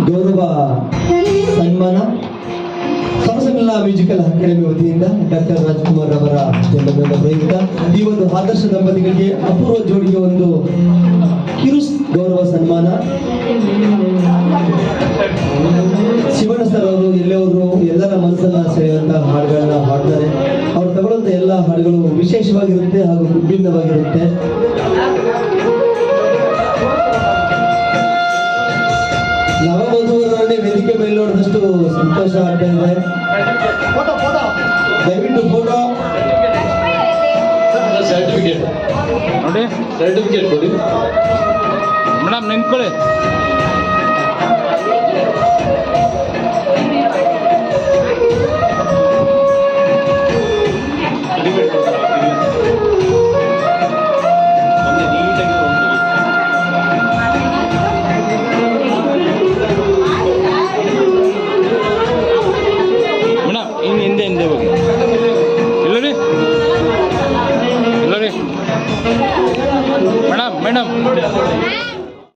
ಗೌರವ ಸನ್ಮಾನ ಸಮಸಮಿಲ್ಲ musical academy ವತಿಯಿಂದ ಡಾಕ್ಟರ್ ರಾಜ್ಕುಮಾರ್ ಅವರ ಜನ್ಮದಿನದ ಪ್ರಯುಕ್ತ ಈ ಒಂದು ಆದರ್ಶ ದಂಪತಿಗಳಿಗೆ ಅಪೂರ್ವ ಜೋಡಿಗೆ ಒಂದು ಕಿರು ಗೌರವ ಸನ್ಮಾನ. ಶಿವಣ್ಣ ಸರ್ ಅವರು ಎಲ್ಲವರು ಎಲ್ಲರ ಮನಸ್ಸನ್ನ ಸೆಳೆಯುವಂತಹ ಹಾಡುಗಳನ್ನ ಹಾಡ್ತಾರೆ. ಅವ್ರು ತಗೊಳ್ಳುವಂತ ಎಲ್ಲ ಹಾಡುಗಳು ವಿಶೇಷವಾಗಿರುತ್ತೆ ಹಾಗೂ ವಿಭಿನ್ನವಾಗಿರುತ್ತೆ. ನವವಧುವರನ್ನೇ ವೇದಿಕೆ ಮೇಲೆ ನೋಡಿದಷ್ಟು ಸಂತೋಷ ಆಗ್ತಾ ಇದೆ. ದಯವಿಟ್ಟು ಫೋಟೋ ಸರ್ಟಿಫಿಕೇಟ್ ನೋಡಿ, ಸರ್ಟಿಫಿಕೇಟ್ ಕೊಡಿ ಮೇಡಮ್, ನಿಂತ್ಕೊಳ್ಳಿ.